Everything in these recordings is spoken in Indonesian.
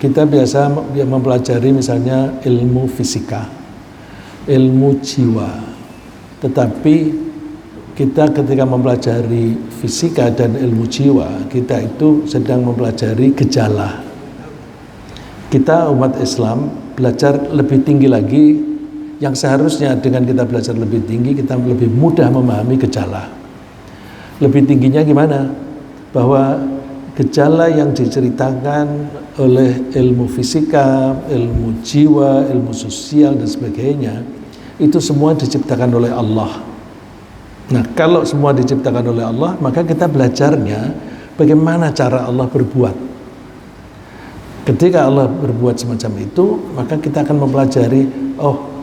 kita biasa mempelajari misalnya ilmu fisika, ilmu jiwa. Tetapi kita ketika mempelajari fisika dan ilmu jiwa, kita itu sedang mempelajari gejala. Kita umat Islam belajar lebih tinggi lagi, yang seharusnya dengan kita belajar lebih tinggi, kita lebih mudah memahami gejala. Lebih tingginya gimana? Bahwa gejala yang diceritakan oleh ilmu fisika, ilmu jiwa, ilmu sosial dan sebagainya, itu semua diciptakan oleh Allah. Nah, kalau semua diciptakan oleh Allah, maka kita belajarnya bagaimana cara Allah berbuat. Ketika Allah berbuat semacam itu, maka kita akan mempelajari, oh,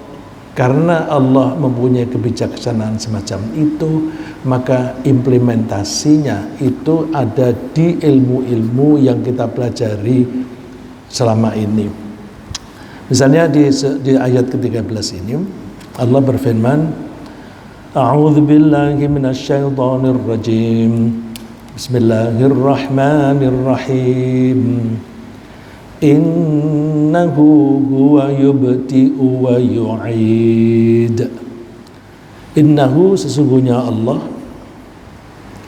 karena Allah mempunyai kebijaksanaan semacam itu, maka implementasinya itu ada di ilmu-ilmu yang kita pelajari selama ini. Misalnya di ayat ke-13 ini, Allah berfirman, A'udzu billahi minasyaitonir rajim. Bismillahirrahmanirrahim. Innahu huwa yubdi'u wa yu'id. Innahu sesungguhnya Allah,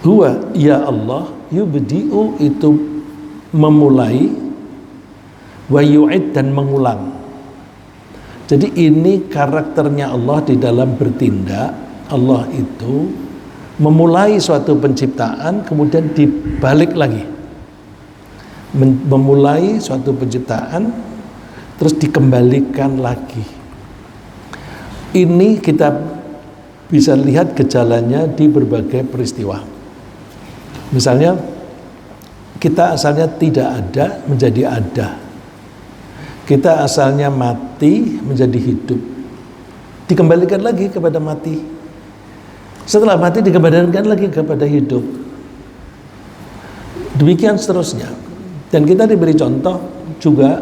huwa ya Allah, yubdi'u itu memulai, wa yu'id dan mengulang. Jadi ini karakternya Allah di dalam bertindak. Allah itu memulai suatu penciptaan kemudian dibalik lagi. Memulai suatu penciptaan terus dikembalikan lagi. Ini kita bisa lihat gejalanya di berbagai peristiwa. Misalnya kita asalnya tidak ada menjadi ada. Kita asalnya mati menjadi hidup. Dikembalikan lagi kepada mati. Setelah mati dikembalikan lagi kepada hidup. Demikian seterusnya. Dan kita diberi contoh juga,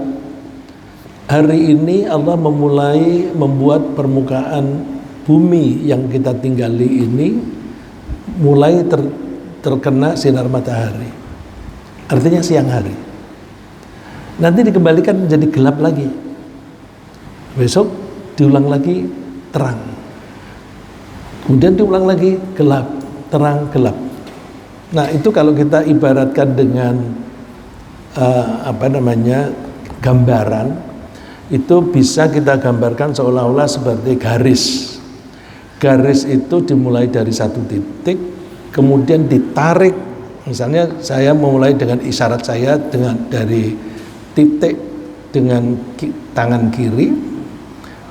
hari ini Allah memulai membuat permukaan bumi yang kita tinggali ini mulai terkena sinar matahari. Artinya siang hari. Nanti dikembalikan menjadi gelap lagi. Besok diulang lagi terang. Kemudian diulang lagi gelap, terang, gelap. Nah, itu kalau kita ibaratkan dengan gambaran, itu bisa kita gambarkan seolah-olah seperti garis. Garis itu dimulai dari satu titik, kemudian ditarik. Misalnya saya memulai dengan isyarat saya dari titik dengan tangan kiri,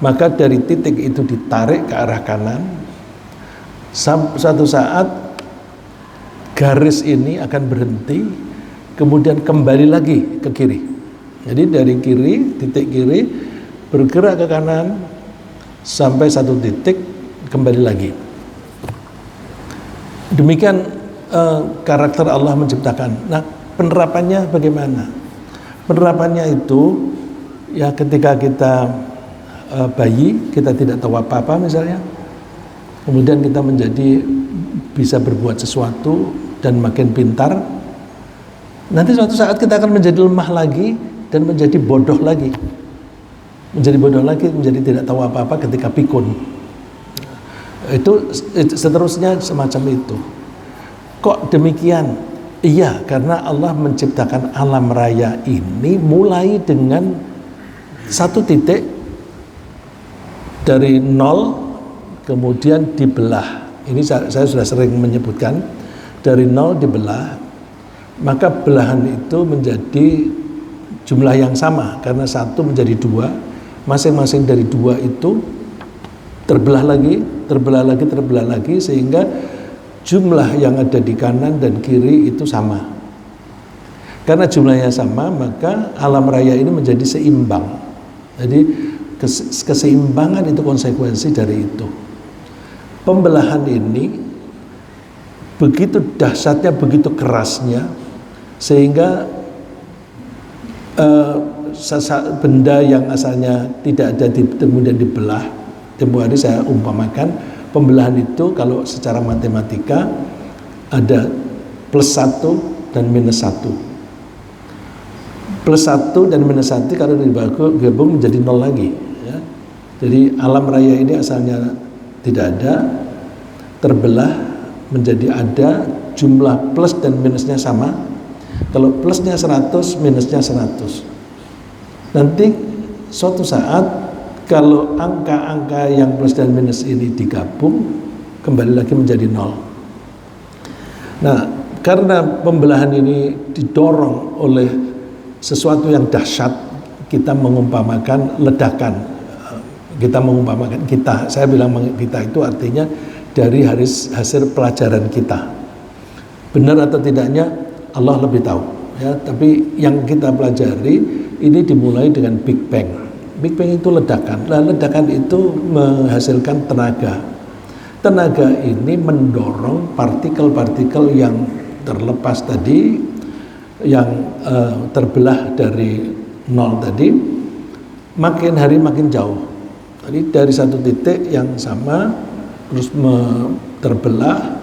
maka dari titik itu ditarik ke arah kanan. Suatu saat garis ini akan berhenti, kemudian kembali lagi ke kiri. Jadi dari kiri, titik kiri, bergerak ke kanan sampai satu titik, kembali lagi. Demikian karakter Allah menciptakan. Nah, penerapannya bagaimana? Penerapannya itu ya ketika kita bayi, kita tidak tahu apa-apa misalnya, kemudian kita menjadi bisa berbuat sesuatu dan makin pintar. Nanti suatu saat kita akan menjadi lemah lagi dan menjadi bodoh lagi. Menjadi bodoh lagi, menjadi tidak tahu apa-apa ketika pikun. Itu seterusnya semacam itu. Kok demikian? Iya, karena Allah menciptakan alam raya ini mulai dengan satu titik dari nol, kemudian dibelah. Ini saya sudah sering menyebutkan, dari nol dibelah. Maka belahan itu menjadi jumlah yang sama, karena satu menjadi dua, masing-masing dari dua itu terbelah lagi, terbelah lagi, terbelah lagi, sehingga jumlah yang ada di kanan dan kiri itu sama. Karena jumlahnya sama, maka alam raya ini menjadi seimbang. Jadi keseimbangan itu konsekuensi dari itu. Pembelahan ini begitu dahsyatnya, begitu kerasnya, sehingga benda yang asalnya tidak ada kemudian dibelah. Tempoh hari saya umpamakan pembelahan itu kalau secara matematika ada +1 dan -1. Plus 1 dan minus 1 kalau digabung menjadi 0 lagi ya. Jadi alam raya ini asalnya tidak ada, terbelah menjadi ada, jumlah plus dan minusnya sama. Kalau plusnya 100, minusnya 100. Nanti suatu saat kalau angka-angka yang plus dan minus ini digabung, kembali lagi menjadi 0. Nah, karena pembelahan ini didorong oleh sesuatu yang dahsyat, kita mengumpamakan ledakan. Saya bilang kita itu artinya dari hasil pelajaran kita. Benar atau tidaknya Allah lebih tahu ya, tapi yang kita pelajari ini dimulai dengan Big Bang. Big Bang itu ledakan. Nah, ledakan itu menghasilkan tenaga. Tenaga ini mendorong partikel-partikel yang terlepas tadi, yang terbelah dari 0 tadi, makin hari makin jauh. Jadi dari satu titik yang sama terus terbelah,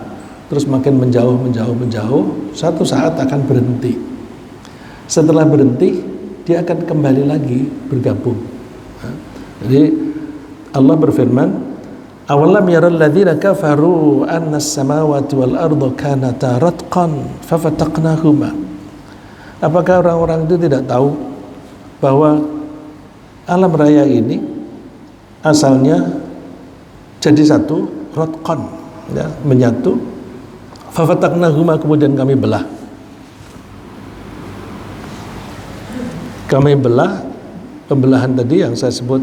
terus makin menjauh, satu saat akan berhenti. Setelah berhenti, dia akan kembali lagi bergabung. Jadi Allah berfirman, awalam yaral ladzina kafaru anna as-samawati wal arda kanata ratqan fafataqnahuma. Apakah orang-orang itu tidak tahu bahwa alam raya ini asalnya jadi satu, ratqan ya, menyatu, fafataqnahuma, kemudian kami belah. Kami belah, pembelahan tadi yang saya sebut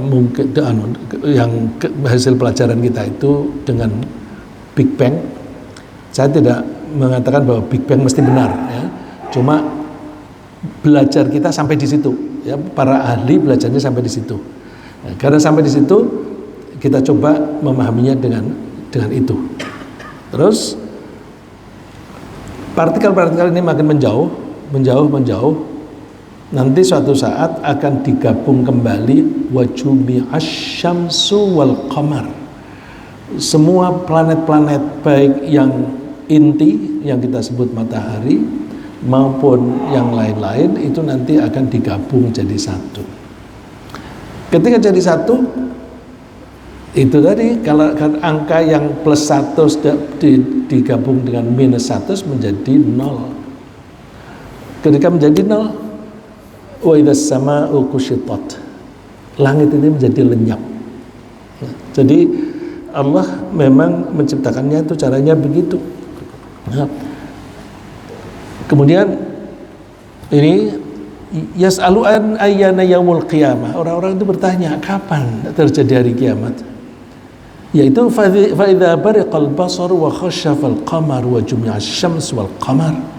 mungkin yang hasil pelajaran kita itu dengan Big Bang. Saya tidak mengatakan bahwa Big Bang mesti benar ya. Cuma belajar kita sampai di situ ya, para ahli belajarnya sampai di situ. Nah, karena sampai di situ kita coba memahaminya dengan itu. Terus partikel-partikel ini makin menjauh. Nanti suatu saat akan digabung kembali wajumi asyamsu wal qamar. Semua planet-planet baik yang inti yang kita sebut matahari maupun yang lain-lain itu nanti akan digabung jadi satu. Ketika jadi satu, itu tadi kalau angka yang plus 1 digabung dengan minus 1 menjadi 0. Ketika menjadi 0, wa idzas sama'u kushitat, langit ini menjadi lenyap. Jadi Allah memang menciptakannya itu caranya begitu. Nah, kemudian ini yas'alu'an ayyana yaumul qiyamah. Orang-orang itu bertanya, kapan terjadi hari kiamat? Yaitu fa idza bariqal basar wa khasyafal qamar wa jumi'as syams wal qamar.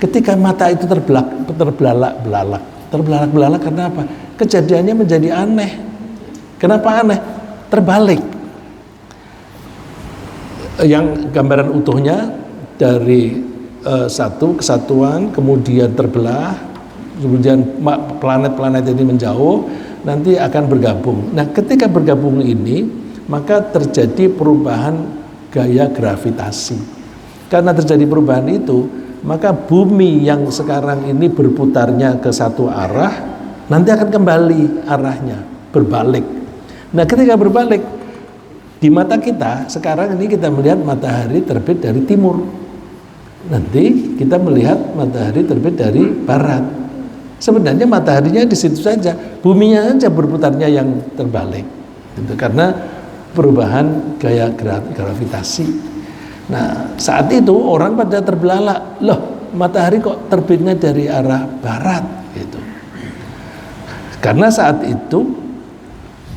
Ketika mata itu terbelalak karena apa? Kejadiannya menjadi aneh. Kenapa aneh? Terbalik. Yang gambaran utuhnya dari satu kesatuan, kemudian terbelah, kemudian planet-planet ini menjauh, nanti akan bergabung. Nah, ketika bergabung ini, maka terjadi perubahan gaya gravitasi. Karena terjadi perubahan itu, maka bumi yang sekarang ini berputarnya ke satu arah, nanti akan kembali arahnya, berbalik. Nah, ketika berbalik, di mata kita, sekarang ini kita melihat matahari terbit dari timur. Nanti kita melihat matahari terbit dari barat. Sebenarnya mataharinya di situ saja, buminya saja berputarnya yang terbalik. Itu karena perubahan gaya gravitasi. Nah, saat itu orang pada terbelalak, loh, matahari kok terbitnya dari arah barat gitu. Karena saat itu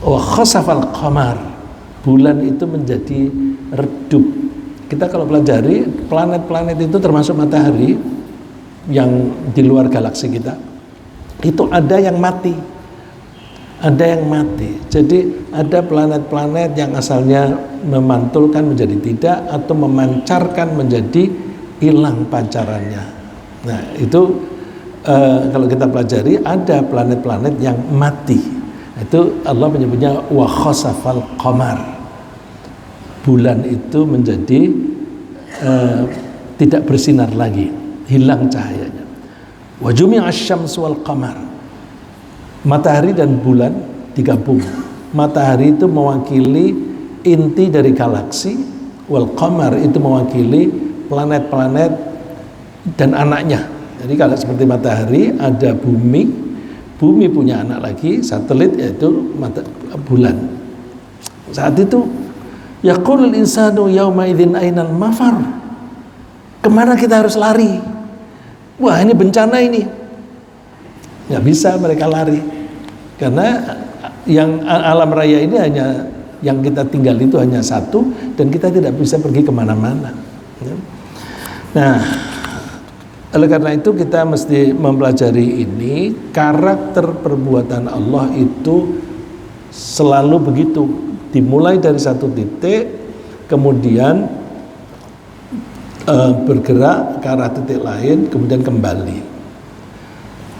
wa khasafal qamar, bulan itu menjadi redup. Kita kalau pelajari planet-planet itu termasuk matahari yang di luar galaksi kita, itu ada yang mati. Jadi ada planet-planet yang asalnya memantulkan menjadi tidak, atau memancarkan menjadi hilang pancarannya. Nah, itu kalau kita pelajari ada planet-planet yang mati. Itu Allah menyebutnya wa khasafal qamar. Bulan itu menjadi tidak bersinar lagi, hilang cahayanya. Wa jumi'a asy-syamsu wal qamar. Matahari dan bulan digabung. Matahari itu mewakili inti dari galaksi, wal qamar itu mewakili planet-planet dan anaknya. Jadi kalau seperti matahari ada bumi, bumi punya anak lagi, satelit yaitu bulan. Saat itu yaqulul insanu yauma idzin ainal mafar. Kemana kita harus lari? Wah, ini bencana ini. Nggak bisa mereka lari. Karena yang alam raya ini hanya, yang kita tinggal itu hanya satu, dan kita tidak bisa pergi kemana-mana. Nah, oleh karena itu kita mesti mempelajari ini. Karakter perbuatan Allah itu selalu begitu, dimulai dari satu titik, kemudian bergerak ke arah titik lain, kemudian kembali.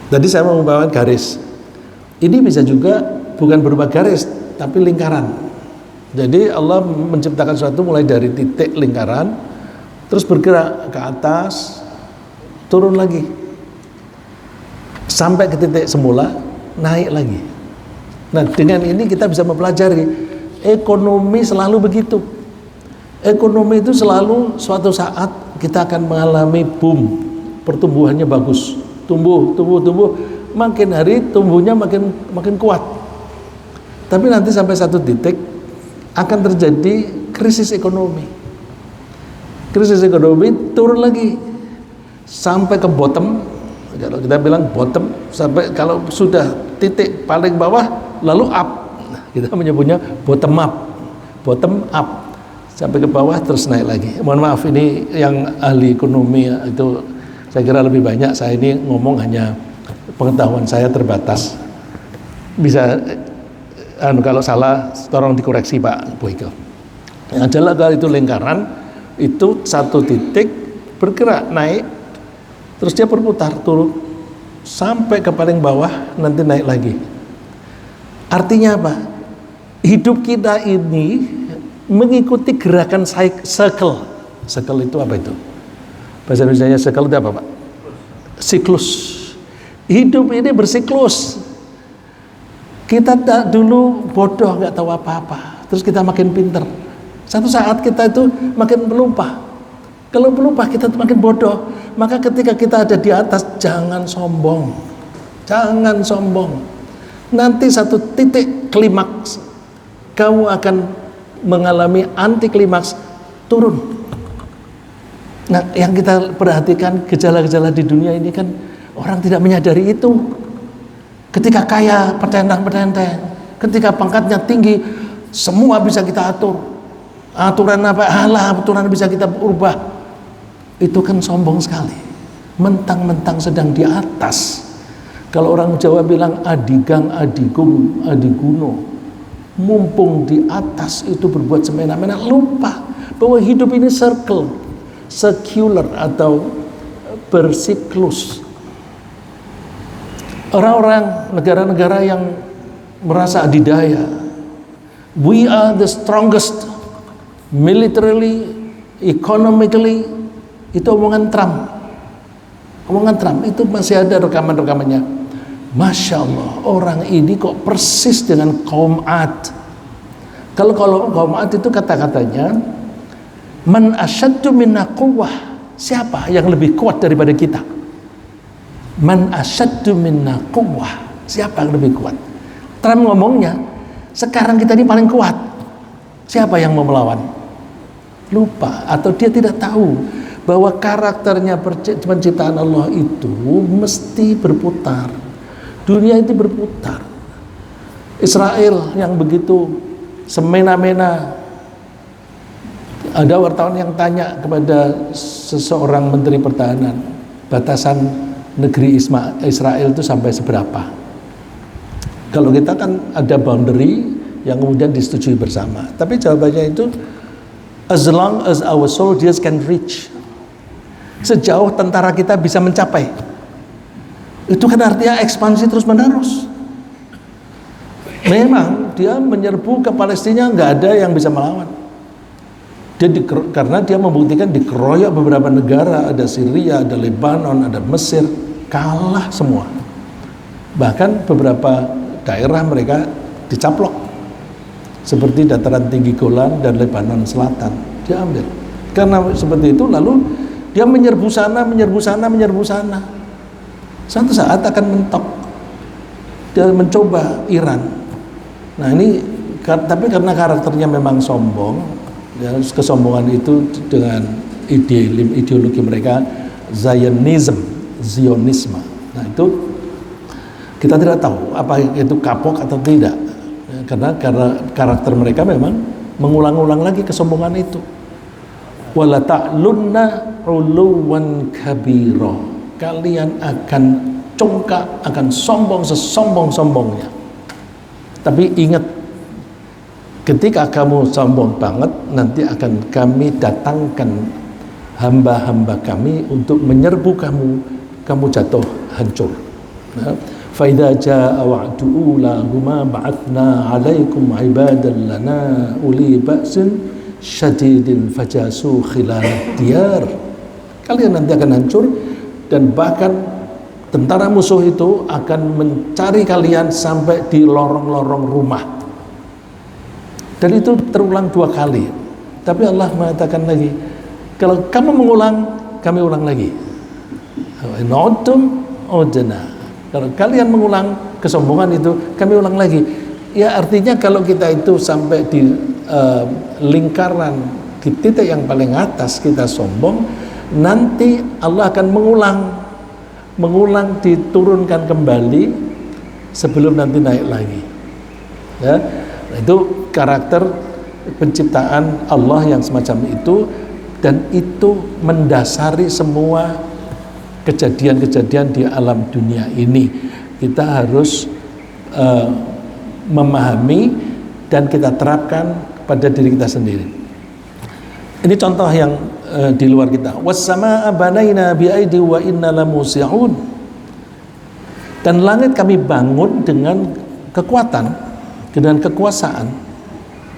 Tadi saya mau membawa garis. Ini bisa juga bukan berupa garis, tapi lingkaran. Jadi Allah menciptakan sesuatu mulai dari titik lingkaran, terus bergerak ke atas, turun lagi, sampai ke titik semula, naik lagi. Nah, dengan ini kita bisa mempelajari ekonomi selalu begitu. Ekonomi itu selalu suatu saat kita akan mengalami boom, pertumbuhannya bagus, tumbuh, makin hari tumbuhnya makin kuat. Tapi nanti sampai satu titik akan terjadi krisis ekonomi. Krisis ekonomi turun lagi sampai ke bottom. Kalau kita bilang bottom, sampai kalau sudah titik paling bawah lalu up. Kita menyebutnya bottom up sampai ke bawah terus naik lagi. Mohon maaf, ini yang ahli ekonomi itu saya kira lebih banyak. Saya ini ngomong hanya pengetahuan saya terbatas. Bisa kalau salah tolong dikoreksi Pak Boyko. Yang jelas kalau itu lingkaran, itu satu titik bergerak naik, terus dia berputar turun sampai ke paling bawah, nanti naik lagi. Artinya apa? Hidup kita ini mengikuti gerakan circle. Circle itu apa itu? Bahasa Indonesianya circle itu apa Pak? Siklus. Hidup ini bersiklus. Kita dulu bodoh, nggak tahu apa-apa, terus kita makin pinter. Satu saat kita itu makin pelupa. Kalau pelupa kita itu makin bodoh. Maka ketika kita ada di atas, jangan sombong. Jangan sombong. Nanti satu titik klimaks, kamu akan mengalami anti klimaks, turun. Nah, yang kita perhatikan gejala-gejala di dunia ini kan orang tidak menyadari itu. Ketika kaya, petentang-petenteng. Ketika pangkatnya tinggi, semua bisa kita atur. Aturan apa? Aturan bisa kita ubah. Itu kan sombong sekali. Mentang-mentang sedang di atas. Kalau orang Jawa bilang adigang, adigung, adiguno. Mumpung di atas itu berbuat semena-mena, lupa bahwa hidup ini circular atau bersiklus. Orang-orang negara-negara yang merasa adidaya, we are the strongest militarily, economically, itu omongan Trump. Omongan Trump itu masih ada rekaman-rekamannya. Masya Allah, orang ini kok persis dengan kaum Ad. Kalau kaum Ad itu kata-katanya, man asyaddu minna quwwah. Siapa yang lebih kuat daripada kita? Man asyaddu minna quwwah. Siapa yang lebih kuat? Trump ngomongnya, sekarang kita ini paling kuat. Siapa yang mau melawan? Lupa atau dia tidak tahu bahwa karakternya penciptaan Allah itu mesti berputar. Dunia itu berputar. Israel yang begitu semena-mena. Ada wartawan yang tanya kepada seseorang menteri pertahanan, batasan negeri Israel itu sampai seberapa? Kalau kita kan ada boundary yang kemudian disetujui bersama. Tapi jawabannya itu as long as our soldiers can reach. Sejauh tentara kita bisa mencapai. Itu kan artinya ekspansi terus-menerus. Memang dia menyerbu ke Palestina, nggak ada yang bisa melawan. Karena dia membuktikan dikeroyok beberapa negara, ada Syria, ada Lebanon, ada Mesir, kalah semua. Bahkan beberapa daerah mereka dicaplok, seperti dataran tinggi Golan dan Lebanon Selatan diambil. Karena seperti itu, lalu dia menyerbu sana. Suatu saat akan mentok. Dia mencoba Iran. Nah ini, tapi karena karakternya memang sombong, ya, kesombongan itu dengan ideologi mereka Zionisme. Nah itu kita tidak tahu apa itu kapok atau tidak, ya, karena karakter mereka memang mengulang-ulang lagi kesombongan itu. Wala ta'lunna 'uluwan kabira. Kalian akan congkak, akan sombong sesombong-sombongnya. Tapi ingat, ketika kamu sombong banget, nanti akan kami datangkan hamba-hamba kami untuk menyerbu kamu jatuh hancur. Fa idza jaa wa'du ulahuma ba'athna 'alaikum 'ibadan lana uli ba'sin syadidin fajasu khilal diyar. Kalian nanti akan hancur, dan bahkan tentara musuh itu akan mencari kalian sampai di lorong-lorong rumah. Dan itu terulang 2 kali. Tapi Allah mengatakan lagi, kalau kamu mengulang, kami ulang lagi. Na'udum udna. Kalau kalian mengulang kesombongan itu, kami ulang lagi. Ya artinya kalau kita itu sampai di lingkaran, di titik yang paling atas kita sombong, nanti Allah akan mengulang diturunkan kembali sebelum nanti naik lagi. Ya, nah, itu karakter penciptaan Allah yang semacam itu, dan itu mendasari semua kejadian-kejadian di alam dunia ini. Kita harus memahami dan kita terapkan pada diri kita sendiri. Ini contoh yang di luar kita. Was-samaa'a banaina bi'aidi wa inna lamusi'un. Dan langit kami bangun dengan kekuatan, dengan kekuasaan.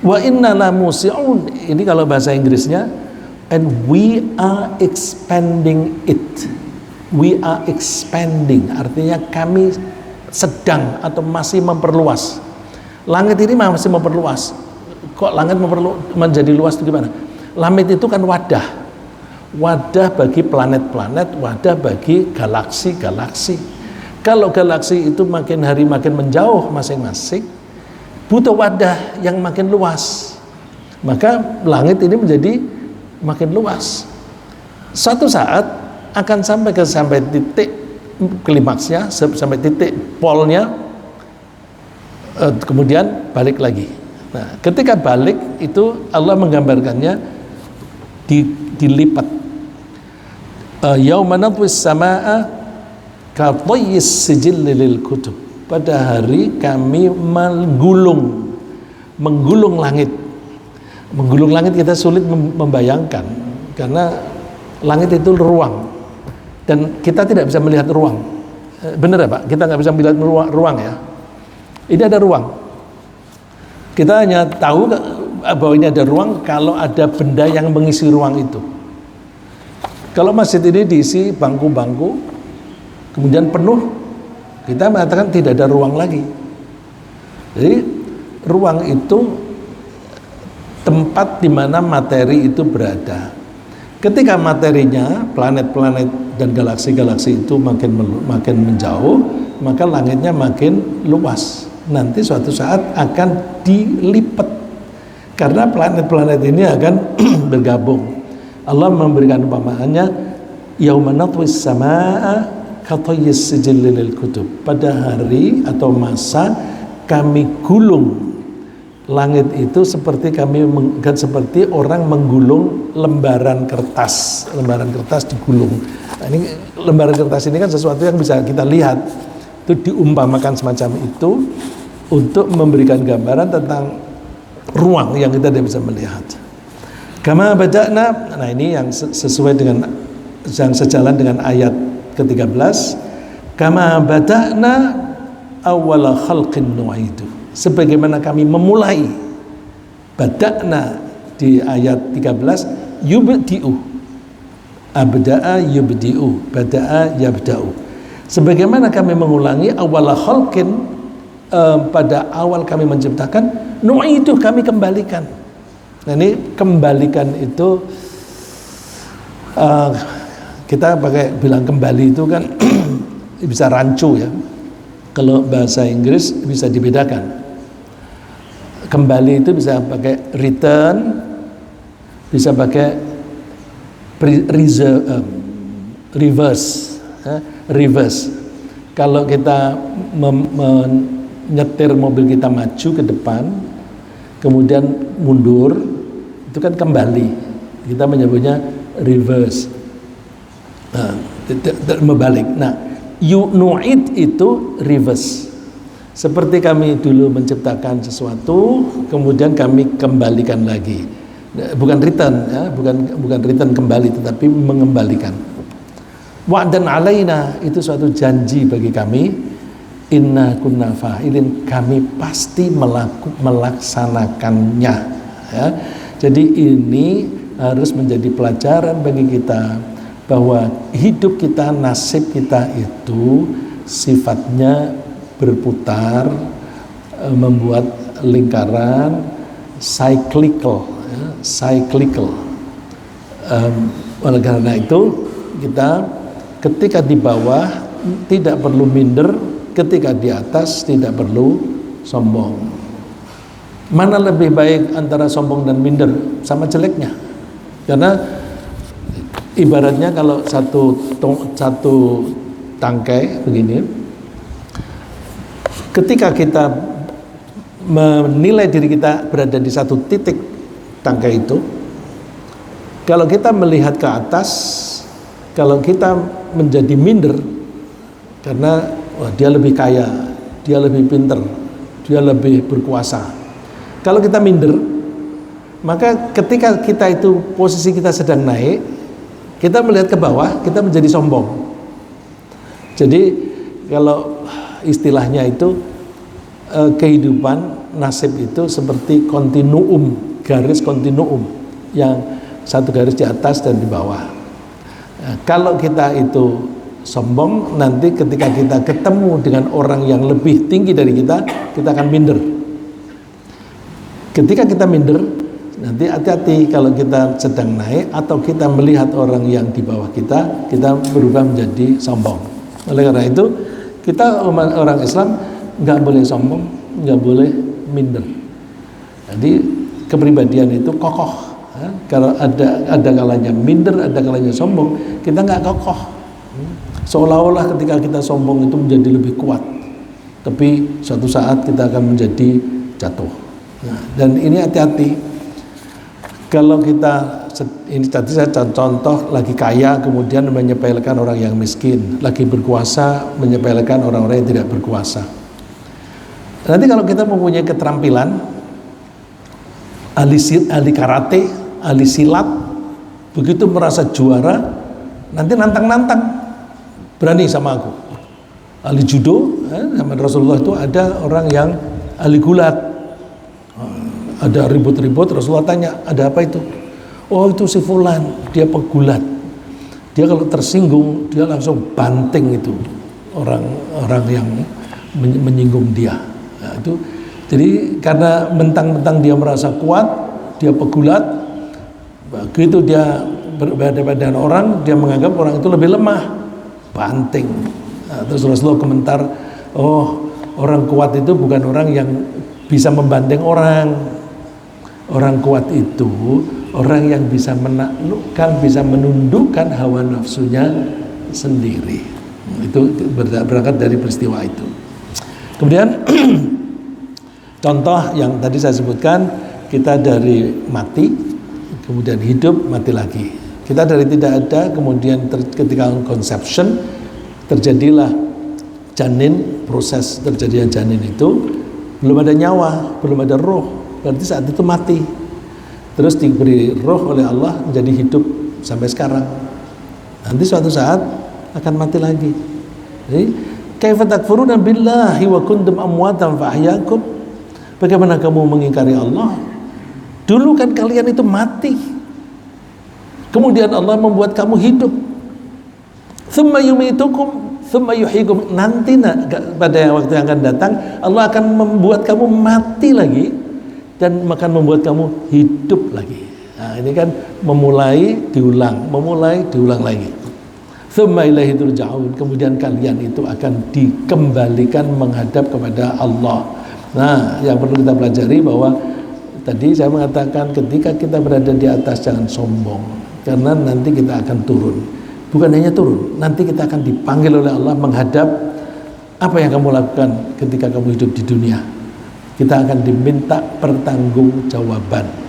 Wa inna lamusi'un. Ini kalau bahasa Inggrisnya, and we are expanding it. We are expanding, artinya kami sedang atau masih memperluas. Langit ini masih memperluas. Kok langit menjadi luas itu gimana? Langit itu kan wadah bagi planet-planet, wadah bagi galaksi-galaksi. Kalau galaksi itu makin hari makin menjauh masing-masing, butuh wadah yang makin luas, maka langit ini menjadi makin luas. Suatu saat akan sampai titik klimaksnya, sampai titik polnya, kemudian balik lagi. Nah, ketika balik itu Allah menggambarkannya dilipat. Yauma natwis samaa ka tayyis sijilli lil kutub. Pada hari kami menggulung langit. Menggulung langit kita sulit membayangkan, karena langit itu ruang dan kita tidak bisa melihat ruang. Benar ya Pak? Kita nggak bisa melihat ruang ya. Ini ada ruang. Kita hanya tahu bahwa ini ada ruang kalau ada benda yang mengisi ruang itu. Kalau masjid ini diisi bangku-bangku, kemudian penuh, kita mengatakan tidak ada ruang lagi. Jadi ruang itu tempat di mana materi itu berada. Ketika materinya, planet-planet dan galaksi-galaksi itu makin menjauh, maka langitnya makin luas. Nanti suatu saat akan dilipat, karena planet-planet ini akan bergabung. Allah memberikan umpamaannya, yauma natwis samaa ka tayyis sijilli lil kutub. Pada hari atau masa kami gulung langit itu seperti seperti orang menggulung lembaran kertas digulung. Nah, ini lembaran kertas ini kan sesuatu yang bisa kita lihat. Itu diumpamakan semacam itu untuk memberikan gambaran tentang ruang yang kita tidak bisa melihat. Kama bada'na, nah ini yang sesuai dengan, yang sejalan dengan ayat ke-13. Kama bada'na awwala khalqin nu'idu. Sebagaimana kami memulai. Bada'na di ayat 13, yubdi'u. Abda'a yubdi'u, bada'a yabda'u. Sebagaimana kami mengulangi awal khalqin, pada awal kami menciptakan, nu'idu kami kembalikan. Nah ini kembalikan itu kita pakai bilang kembali itu kan bisa rancu ya. Kalau bahasa Inggris bisa dibedakan. Kembali itu bisa pakai return, bisa pakai reverse. Reverse. Kalau kita menyetir mobil kita maju ke depan, kemudian mundur, itu kan kembali. Kita menyebutnya reverse. Membalik. Nah, nu'id itu reverse. Seperti kami dulu menciptakan sesuatu, kemudian kami kembalikan lagi. Bukan return, ya, bukan return kembali, tetapi mengembalikan. Wa'dan alaina, itu suatu janji bagi kami. Inna kunna fa'ilin, kami pasti melaksanakannya. Ya. Jadi ini harus menjadi pelajaran bagi kita bahwa hidup kita, nasib kita itu sifatnya berputar, membuat lingkaran cyclical, ya, cyclical. Oleh karena itu kita ketika di bawah tidak perlu minder, ketika di atas tidak perlu sombong. Mana lebih baik antara sombong dan minder? Sama jeleknya. Karena ibaratnya kalau satu tangkai begini, ketika kita menilai diri kita berada di satu titik tangkai itu, kalau kita melihat ke atas, kalau kita menjadi minder karena dia lebih kaya, dia lebih pinter, dia lebih berkuasa. Kalau kita minder, maka ketika kita itu posisi kita sedang naik, kita melihat ke bawah, kita menjadi sombong. Jadi kalau istilahnya itu kehidupan nasib itu seperti kontinuum, garis kontinuum yang satu garis di atas dan di bawah. Kalau kita itu sombong, nanti ketika kita ketemu dengan orang yang lebih tinggi dari kita akan minder. Ketika kita minder, nanti hati-hati kalau kita sedang naik atau kita melihat orang yang di bawah kita berubah menjadi sombong. Oleh karena itu, kita orang Islam nggak boleh sombong, nggak boleh minder. Jadi kepribadian itu kokoh. Kalau ada kalanya minder, ada kalanya sombong, kita nggak kokoh. Seolah-olah ketika kita sombong itu menjadi lebih kuat, tapi suatu saat kita akan menjadi jatuh. Nah, dan ini hati-hati. Kalau kita, ini tadi saya contoh lagi kaya kemudian menyepelekan orang yang miskin, lagi berkuasa menyepelekan orang-orang yang tidak berkuasa. Nanti kalau kita mempunyai keterampilan, ahli karate, ahli silat, begitu merasa juara, nanti nantang-nantang, berani sama aku. Ahli judo, zaman Rasulullah itu ada orang yang ahli gulat, ada ribut-ribut, Rasulullah tanya, ada apa itu? Oh itu si fulan, dia pegulat, dia kalau tersinggung dia langsung banting itu orang yang menyinggung dia. Nah, itu jadi karena mentang-mentang dia merasa kuat, dia pegulat, begitu dia berhadapan dengan orang, dia menganggap orang itu lebih lemah, banting. Nah, terus Rasulullah komentar, oh orang kuat itu bukan orang yang bisa membanting orang. Orang kuat itu orang yang bisa menaklukkan, bisa menundukkan hawa nafsunya sendiri. Itu berangkat dari peristiwa itu. Kemudian contoh yang tadi saya sebutkan, kita dari mati, kemudian hidup, mati lagi. Kita dari tidak ada, kemudian ketika conception, terjadilah janin, proses terjadinya janin itu, belum ada nyawa, belum ada roh, berarti saat itu mati. Terus diberi roh oleh Allah menjadi hidup sampai sekarang. Nanti suatu saat akan mati lagi. Jadi, kaifa takfuruna billahi wa kuntum amwatan fa ahyaakum? Bagaimana kamu mengingkari Allah? Dulu kan kalian itu mati. Kemudian Allah membuat kamu hidup. Tsumma yumitukum tsumma yuhyikum, nanti pada waktu yang akan datang Allah akan membuat kamu mati lagi dan akan membuat kamu hidup lagi. Nah, ini kan memulai diulang lagi. Tsumma ilaihi turja'un, kemudian kalian itu akan dikembalikan menghadap kepada Allah. Nah, yang perlu kita pelajari bahwa tadi saya mengatakan ketika kita berada di atas jangan sombong, karena nanti kita akan turun. Bukan hanya turun, nanti kita akan dipanggil oleh Allah menghadap apa yang kamu lakukan ketika kamu hidup di dunia. Kita akan diminta pertanggungjawaban.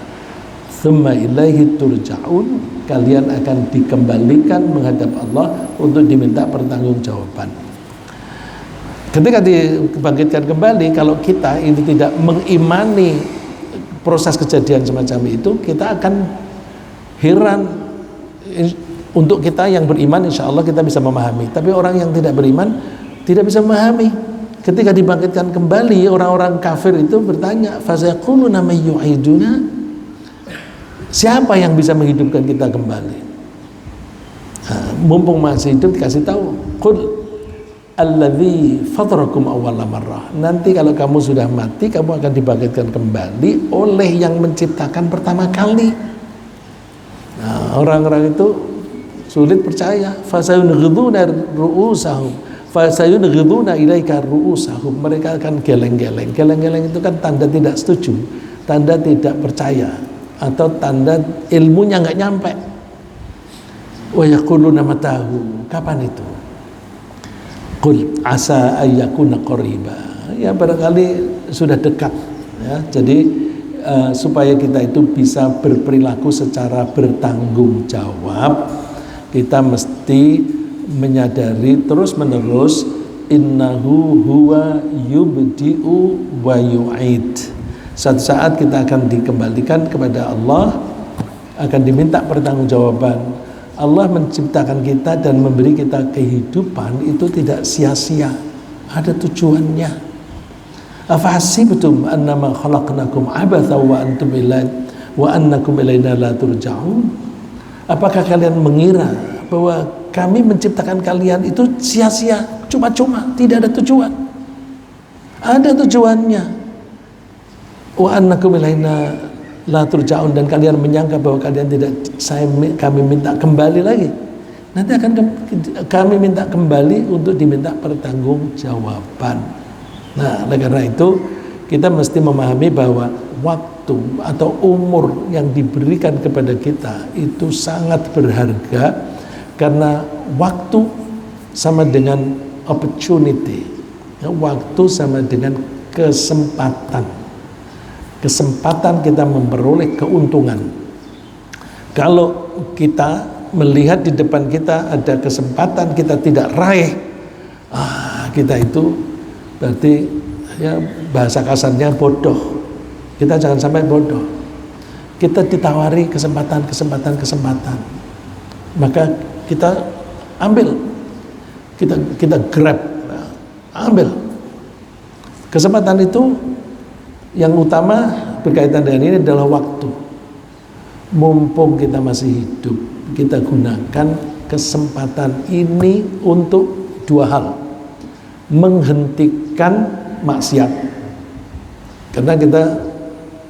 Tsumma ilaihi turja'un, kalian akan dikembalikan menghadap Allah untuk diminta pertanggungjawaban. Ketika dibangkitkan kembali, kalau kita ini tidak mengimani proses kejadian semacam itu, kita akan heran. Untuk kita yang beriman, insya Allah kita bisa memahami. Tapi orang yang tidak beriman tidak bisa memahami. Ketika dibangkitkan kembali, orang-orang kafir itu bertanya, "Fazaquluna may yu'iduna?" Siapa yang bisa menghidupkan kita kembali? Nah, mumpung masih hidup dikasih tahu, "Qul alladzi fatarakum awwala marrah." Nanti kalau kamu sudah mati, kamu akan dibangkitkan kembali oleh yang menciptakan pertama kali. Nah, orang-orang itu sulit percaya. Fasayunghiduna ru'usahum, fasayunghiduna ilaika ru'usahum. Mereka akan geleng-geleng. Geleng-geleng itu kan tanda tidak setuju, tanda tidak percaya, atau tanda ilmunya nggak nyampe. Wa yaquluna matahu, kapan itu? Qul asa ayyakuna qariba, ya barangkali sudah dekat ya. Jadi supaya kita itu bisa berperilaku secara bertanggung jawab, kita mesti menyadari terus-menerus innahu huwa yubdi'u wa yu'id. Suatu saat kita akan dikembalikan kepada Allah, akan diminta pertanggungjawaban. Allah menciptakan kita dan memberi kita kehidupan itu tidak sia-sia, ada tujuannya. Afahasibtum annama khalaqnakum abatha wa antum annakum ilaina la turja'un. Apakah kalian mengira bahwa kami menciptakan kalian itu sia-sia, cuma-cuma, tidak ada tujuan? Ada tujuannya. Wa annakum ilaina la turja'un, dan kalian menyangka bahwa kalian tidak kami minta kembali lagi. Nanti akan kami minta kembali untuk diminta pertanggungjawaban. Nah, oleh karena itu kita mesti memahami bahwa waktu atau umur yang diberikan kepada kita itu sangat berharga, karena waktu sama dengan opportunity. Waktu sama dengan kesempatan. Kesempatan kita memperoleh keuntungan. Kalau kita melihat di depan kita ada kesempatan kita tidak raih, kita itu berarti ya bahasa kasarnya bodoh. Kita jangan sampai bodoh. Kita ditawari kesempatan, maka kita ambil, kita grab, ambil. Kesempatan itu yang utama berkaitan dengan ini adalah waktu. Mumpung kita masih hidup, kita gunakan kesempatan ini untuk dua hal: menghentikan maksiat, karena kita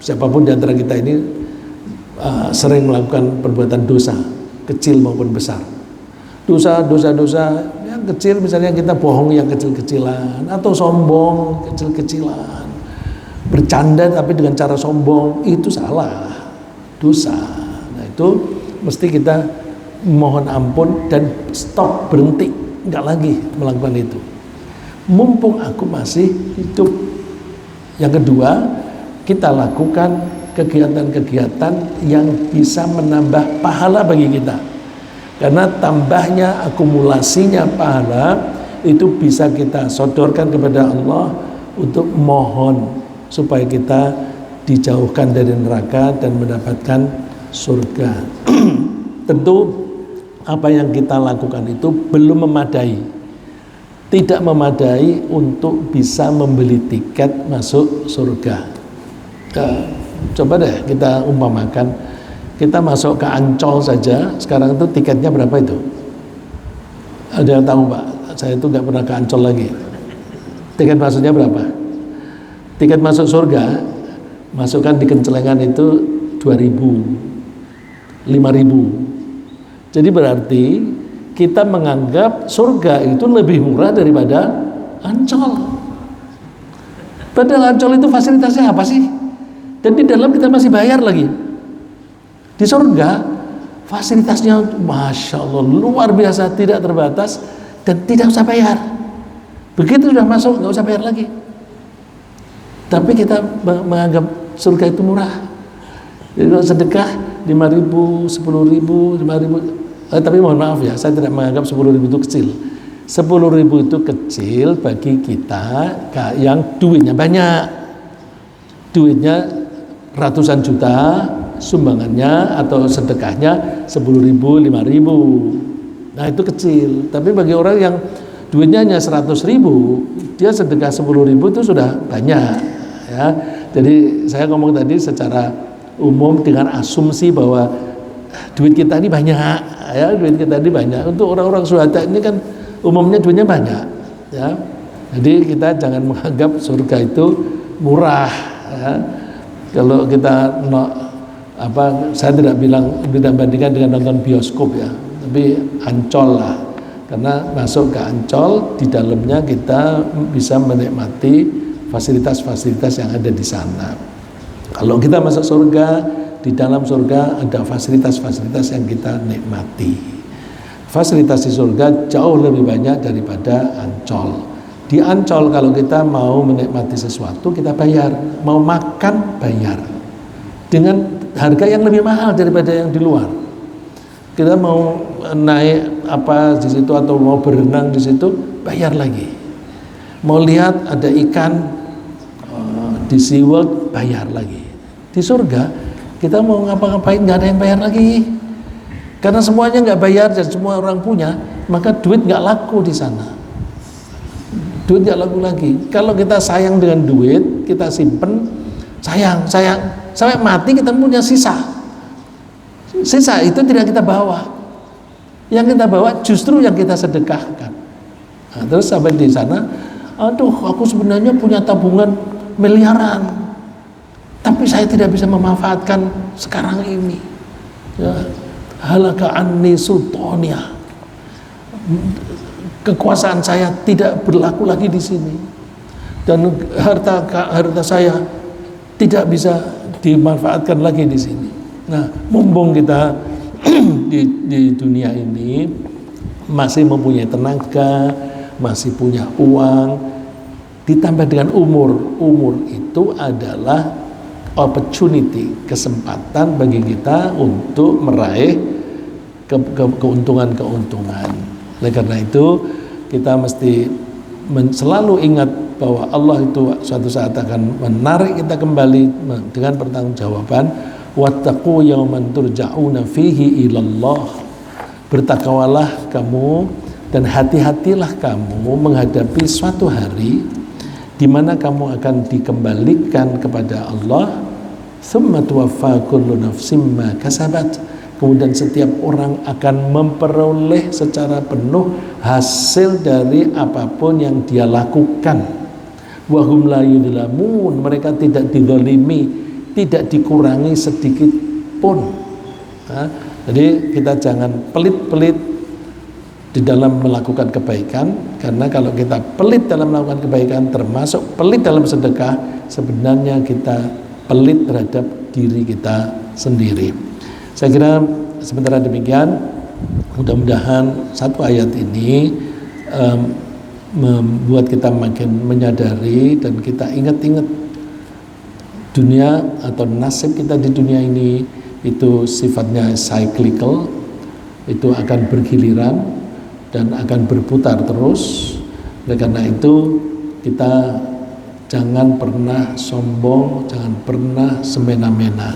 siapapun di antara kita ini sering melakukan perbuatan dosa, kecil maupun besar. Dosa yang kecil, misalnya kita bohong yang kecil-kecilan, atau sombong kecil-kecilan, bercanda tapi dengan cara sombong, itu salah, dosa. Nah, itu mesti kita mohon ampun dan stop, berhenti, enggak lagi melakukan itu. Mumpung aku masih hidup. Yang kedua, kita lakukan kegiatan-kegiatan yang bisa menambah pahala bagi kita, karena tambahnya, akumulasinya pahala itu bisa kita sodorkan kepada Allah untuk mohon supaya kita dijauhkan dari neraka dan mendapatkan surga. Tentu apa yang kita lakukan itu belum memadai, tidak memadai untuk bisa membeli tiket masuk surga. Coba deh kita umpamakan, kita masuk ke Ancol saja sekarang itu tiketnya berapa itu? Ada yang tahu Pak? saya itu nggak pernah ke Ancol lagi. Tiket masuknya berapa? Tiket masuk surga masukkan di kencelengan itu 2.000, 5.000. Jadi berarti kita menganggap surga itu lebih murah daripada Ancol. Padahal Ancol itu fasilitasnya apa sih? Dan di dalam kita masih bayar lagi. Di surga fasilitasnya Masya Allah luar biasa, tidak terbatas dan tidak usah bayar. Begitu sudah masuk nggak usah bayar lagi. Tapi kita menganggap surga itu murah. Jadi kalau sedekah 5.000, 10.000, 5.000. Tapi mohon maaf ya, saya tidak menganggap 10.000 itu kecil. 10.000 itu kecil bagi kita yang duitnya banyak. Duitnya ratusan juta, sumbangannya atau sedekahnya 10.000, 5.000. Nah itu kecil. Tapi bagi orang yang duitnya hanya 100.000, dia sedekah 10.000 itu sudah banyak, ya. Jadi saya ngomong tadi secara umum dengan asumsi bahwa duit kita ini banyak, ya, duit kita ini banyak. Untuk orang-orang syuhada ini kan umumnya duitnya banyak, ya. Jadi kita jangan menganggap surga itu murah, ya. Kalau kita saya tidak bandingkan dengan nonton bioskop ya, tapi Ancol lah. Karena masuk ke Ancol, di dalamnya kita bisa menikmati fasilitas-fasilitas yang ada di sana. Kalau kita masuk surga, di dalam surga ada fasilitas-fasilitas yang kita nikmati. Fasilitas di surga jauh lebih banyak daripada Ancol. Di Ancol kalau kita mau menikmati sesuatu, kita bayar. Mau makan, bayar. Dengan harga yang lebih mahal daripada yang di luar. Kita mau naik apa di situ atau mau berenang di situ, bayar lagi. Mau lihat ada ikan di SeaWorld, bayar lagi. Di surga kita mau ngapa-ngapain nggak ada yang bayar lagi. Karena semuanya nggak bayar dan semua orang punya, maka duit nggak laku di sana. Duit nggak laku lagi. Kalau kita sayang dengan duit, kita simpen, sayang sampai mati kita punya sisa. Sisa itu tidak kita bawa. Yang kita bawa justru yang kita sedekahkan. Nah, terus sampai di sana, aduh, aku sebenarnya punya tabungan miliaran, tapi saya tidak bisa memanfaatkan sekarang ini. Ya, halaka anni sultania. Kekuasaan saya tidak berlaku lagi di sini, dan harta saya tidak bisa dimanfaatkan lagi di sini. Nah, mumpung kita di dunia ini masih mempunyai tenaga, masih punya uang, ditambah dengan umur itu adalah opportunity, kesempatan bagi kita untuk meraih keuntungan. Oleh karena itu kita mesti selalu ingat bahwa Allah itu suatu saat akan menarik kita kembali dengan pertanggungjawaban. Wattaqu yawman turja'una fihi ilallah. Bertakwalah kamu dan hati-hatilah kamu menghadapi suatu hari di mana kamu akan dikembalikan kepada Allah. Tsumma tuwaffa kullu nafsin ma kasabat. Kemudian setiap orang akan memperoleh secara penuh hasil dari apapun yang dia lakukan. Wa hum la yudlamun. Mereka tidak dizalimi, tidak dikurangi sedikit pun. Nah, jadi kita jangan pelit-pelit di dalam melakukan kebaikan, karena kalau kita pelit dalam melakukan kebaikan, termasuk pelit dalam sedekah, sebenarnya kita pelit terhadap diri kita sendiri. Saya kira sementara demikian, mudah-mudahan satu ayat ini membuat kita makin menyadari dan kita ingat-ingat dunia atau nasib kita di dunia ini itu sifatnya cyclical, itu akan bergiliran dan akan berputar terus. Oleh karena itu kita jangan pernah sombong, jangan pernah semena-mena.